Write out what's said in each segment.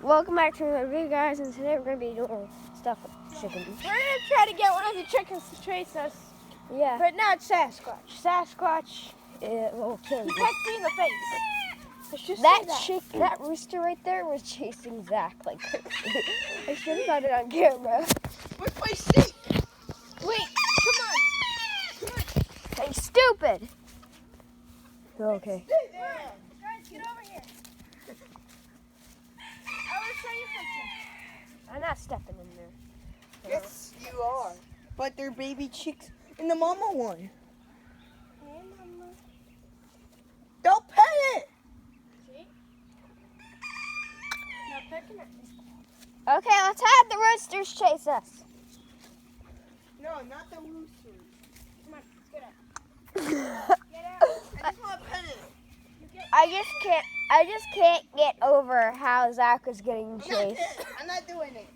Welcome back to another video, guys, and today we're going to be doing stuff with chickens. We're going to try to get one of the chickens to chase us. Yeah. But not Sasquatch. Sasquatch, Will kill he you. pecked me in the face. Let's just That rooster right there was chasing Zach like crazy. I should have got it on camera. Where's my seat? Wait, come on. Hey, stupid! Okay. Guys, get over here. I want to show you something. I'm not stepping in there. Yes, you are. But they're baby chicks in the mama one. Hey, Mama. Don't pet it! See? Not pecking at me. Okay, let's have the roosters chase us. No, not the roosters. Come on, let's get out. Get out. I just want to pet it. I just can't get over how Zach was getting chased. I'm not doing it.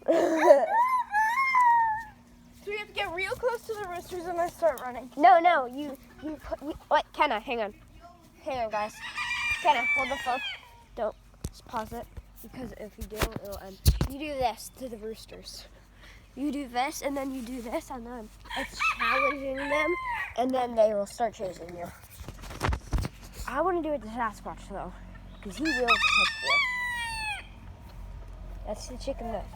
So we have to get real close to the roosters and then start running. No, you wait, Kenna, hang on, guys. Kenna, hold the phone. Don't, just pause it, because if you do, it'll end. You do this to the roosters. You do this, and then you do this, and then it's challenging them, and then they will start chasing you. I want to do it to Sasquatch, though, because he will catch you. That's the chicken nut.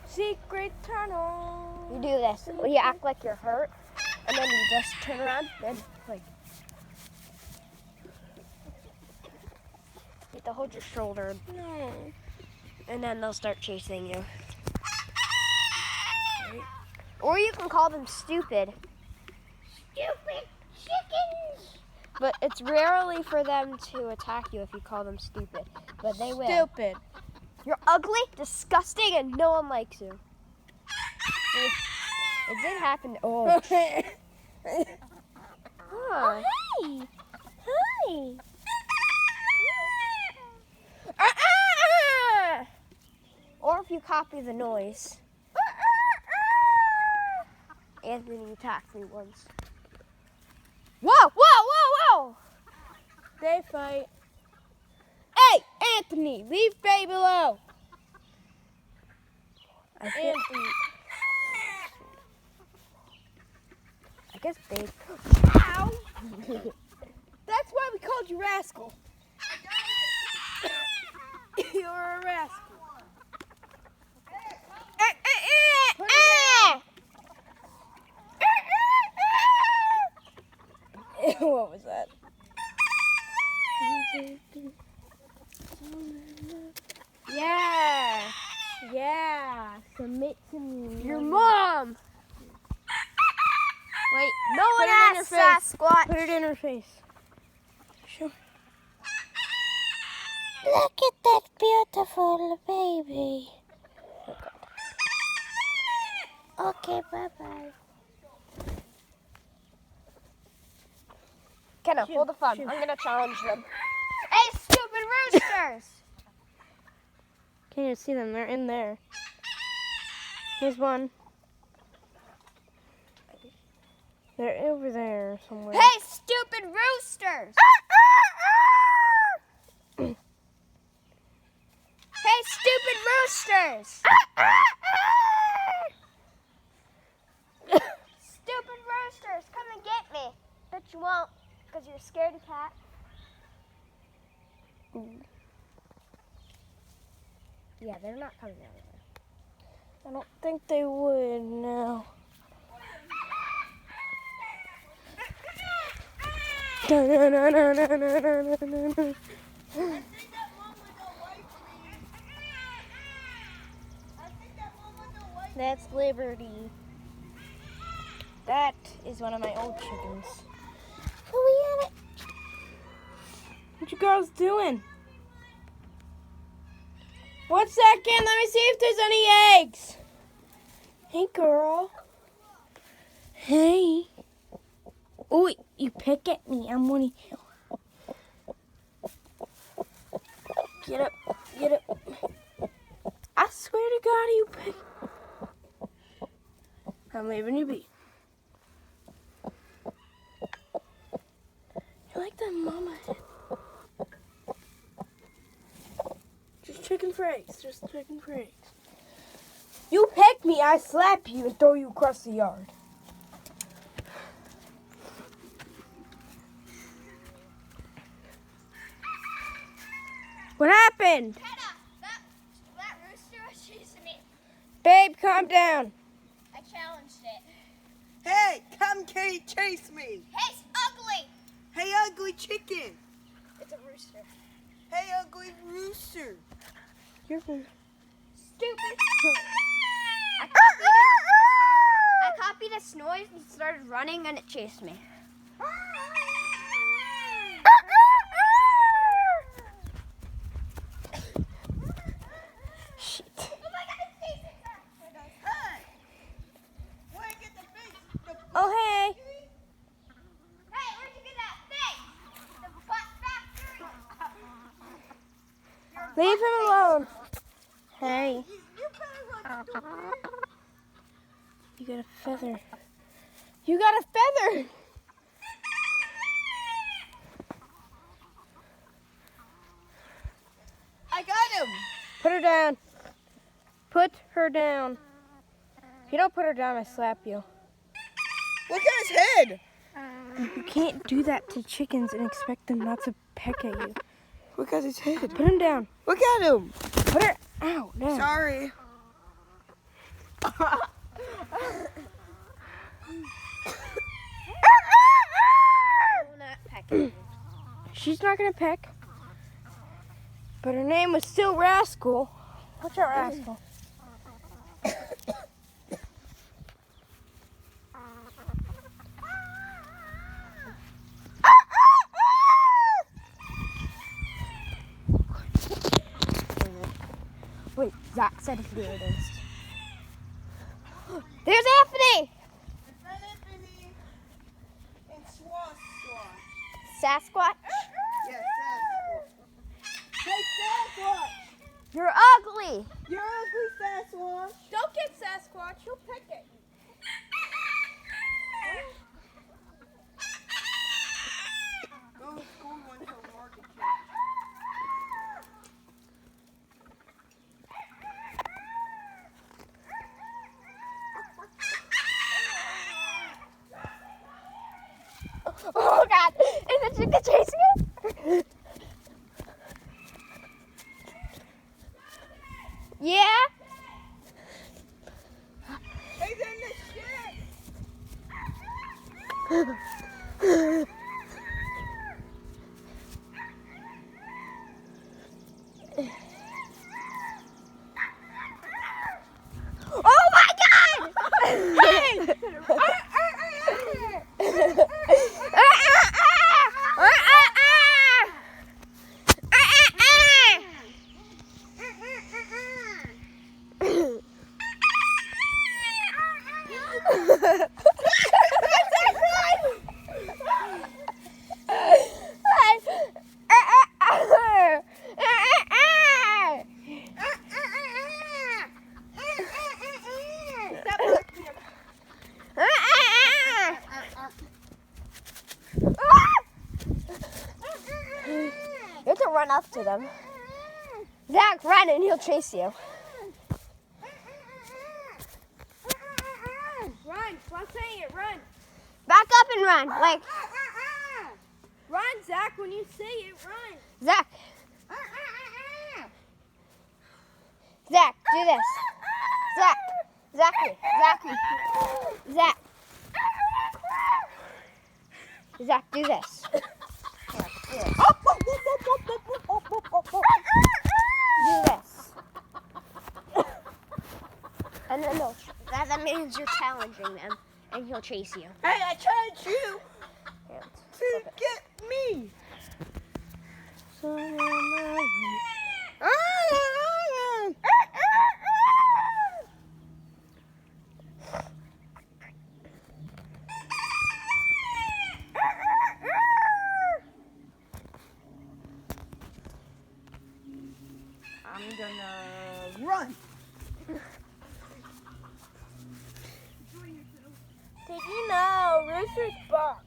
Secret tunnel. You do this. You act like you're hurt, and then you just turn around, then like you have to hold your shoulder, and then they'll start chasing you. Or you can call them stupid. Stupid chickens. But it's rarely for them to attack you if you call them stupid. But they will. Stupid. You're ugly, disgusting, and no one likes you. It did happen. Oh. Huh. Hey. Hi. Or if you copy the noise. Anthony attacked me once. Whoa! They fight. Hey, Anthony, leave Faye below. Anthony. I guess Babe. Ow. That's why we called you Rascal. You're a rascal. What was that? Yeah. Submit to me. Your mom! Wait, no Put one it in her asked Sasquatch. Put it in her face. Sure. Look at that beautiful baby. Okay, bye-bye. Kenna, hold the phone. shoot. I'm gonna challenge them. Hey, stupid roosters! Can't even see them. They're in there. Here's one. They're over there somewhere. Hey, stupid roosters! Hey, stupid roosters! Stupid roosters, come and get me. Bet you won't, because you're a scaredy cat. Yeah, they're not coming out of there. I don't think they would, no. That's Liberty. That is one of my old chickens. What you girls doing? 1 second, let me see if there's any eggs. Hey, girl. Hey. Oh, you pick at me. I'm one of you. Get up. I swear to God, you pick. I'm leaving you be. You like that mama head? Just chicken fries. Just chicken fries. You peck me, I slap you and throw you across the yard. What happened? Kenna, that rooster was chasing me. Babe, calm down. I challenged it. Hey, come chase me. Hey, it's ugly. Hey, ugly chicken. It's a rooster. Hey, ugly rooster. You're going. Stupid. I copied its noise and started running and it chased me. Shit. Hey, where you get the fish? Oh, hey. Hey, where'd you get that thing? The butt factory. Leave him alone. Hey. You better run. You got a feather. You got a feather. I got him. Put her down. Put her down. If you don't put her down, I slap you. Look at his head. You can't do that to chickens and expect them not to peck at you. Look at his head. Put him down. Look at him. Put her out now. Sorry. will not peck at me. She's not gonna peck. But her name was still Rascal. Watch out, Rascal. Wait, Zach said it's weirdest. There's Anthony! Sasquatch? Yes, Sasquatch. Hey, Sasquatch! You're ugly! You're ugly, Sasquatch. Don't get Sasquatch. He'll peck at you. Go to school one till market check. Oh god! Is the chicken chasing it? Yeah? He's in the shit. Oh my god! Hey! You have to run up to them. Zach, run and he'll chase you. Run. Stop saying it. Run. Back up and run. Like, Run, Zach. When you say it, run. Zach. Zach, do this. Zach. Zachary. Zach. Zach, do this. Do this. And then that means you're challenging them, and he'll chase you. Hey, I challenge you And to get me. I'm gonna run. Did you know roosters bark?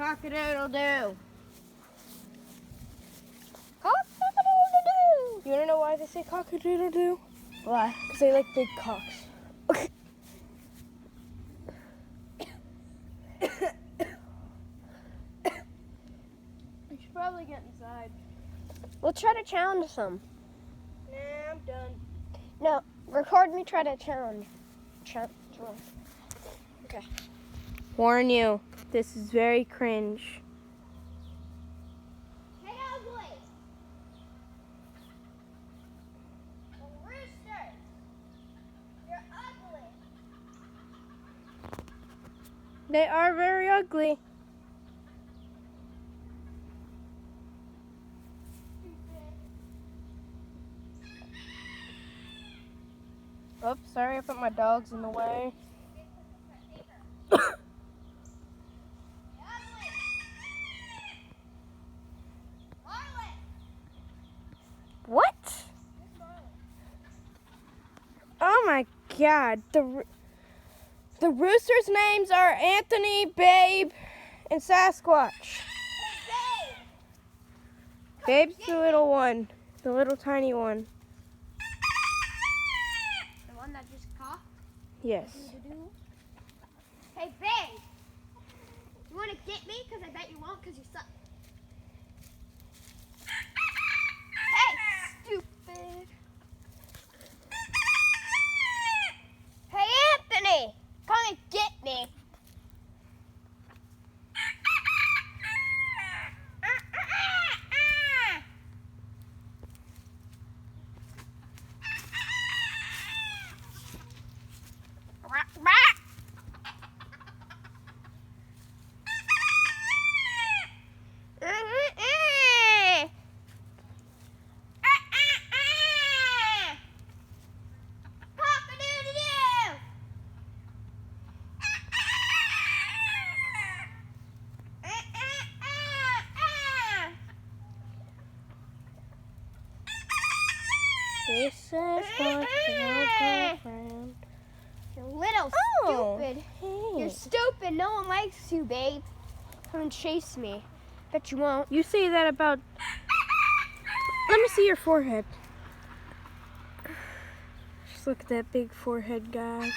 Cock-a-doodle-doo. Cock-a-doodle-doo. You wanna know why they say cock-a-doodle-doo? Why? Because they like big cocks. We should probably get inside. We'll try to challenge some. Nah, I'm done. No, record me try to challenge. Warn you, this is very cringe. Hey, ugly! Roosters! You're ugly! They are very ugly. Oops, sorry I put my dogs in the way. What? Oh my god. The roosters' names are Anthony, Babe, and Sasquatch. Babe's the little one. The little tiny one. The one that just coughed? Yes. Hey, babe! You wanna get me? Because I bet you won't because you suck. Hey, stupid! Hey, Anthony! Come and get me! This is Sasquatch, your girlfriend. You're little Oh, stupid. hey. You're stupid. No one likes you, babe. Come and chase me. Bet you won't. You say that about... Let me see your forehead. Just look at that big forehead, guys.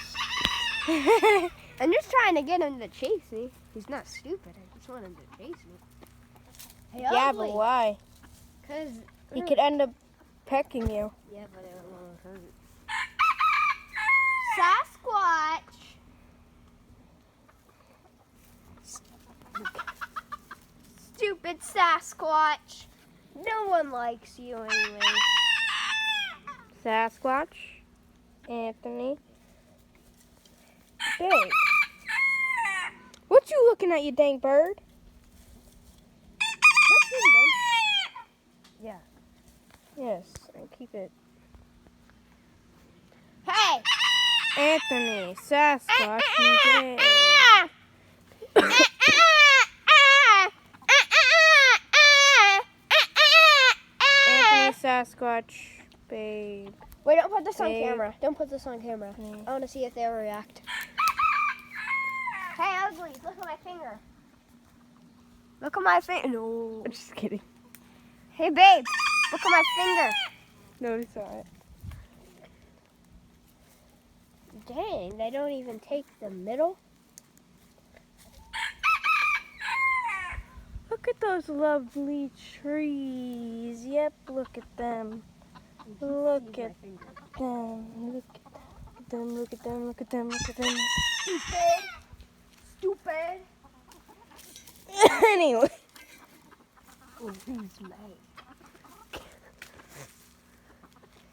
I'm just trying to get him to chase me. He's not stupid. I just want him to chase me. Hey, Yeah, ugly. but why? Cause He could end up pecking you. yeah, but it won't hurt. Sasquatch. Stupid Sasquatch. No one likes you anyway. Sasquatch, Anthony, Babe. What you looking at, you dang bird? Yeah. Yes, and keep it. Hey. Anthony, Sasquatch, and Babe. Anthony, Sasquatch, Babe. Wait, don't put this on Babe. camera. Don't put this on camera. I want to see if they'll react. Hey, ugly, look at my finger. Look at my finger. No. I'm just kidding. Hey, babe, look at my finger. Nobody saw it. Dang, they don't even take the middle. Look at those lovely trees. Yep, look at them. Look at them. Look at them. Look at them. Look at them. Look at them. Stupid. Stupid. Anyway. Oh, who's mad?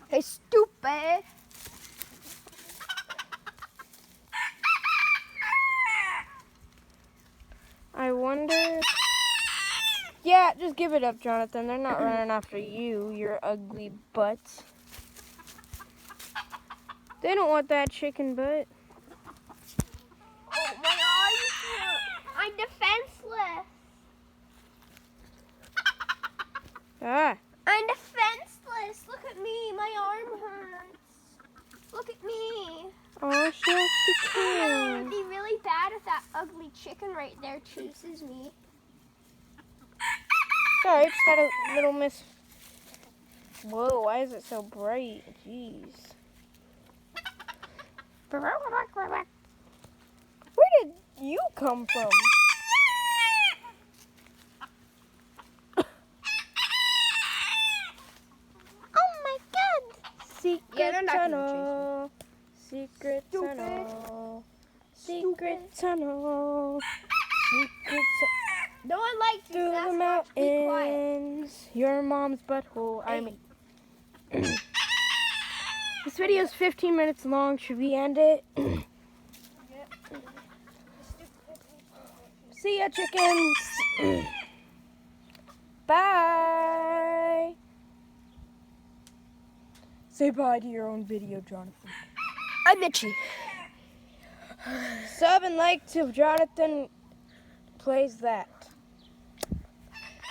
Hey, stupid. I wonder. Yeah, just give it up, Jonathan. They're not running after you, your ugly butts. They don't want that chicken butt. Oh, my eyes hurt. I'm defenseless. Ah. I'm defenseless. Look at me. My arm hurts. Look at me. Oh, she has to It would kill. be really bad if that ugly chicken right there chases me. stripes. Had a little miss. Whoa, why is it so bright? Jeez. Where did you come from? Oh my god! Secret Yeah, they're not gonna tunnel. Secret Stupid. tunnel. Secret tunnel. Secret tunnel. No one likes you, Through the Sasquatch. Be quiet. mountains. Your mom's butthole. I mean. This video is 15 minutes long. Should we end it? See ya, chickens. Bye. Say bye to your own video, Jonathan. I'm itchy. Sub and like till Jonathan plays that.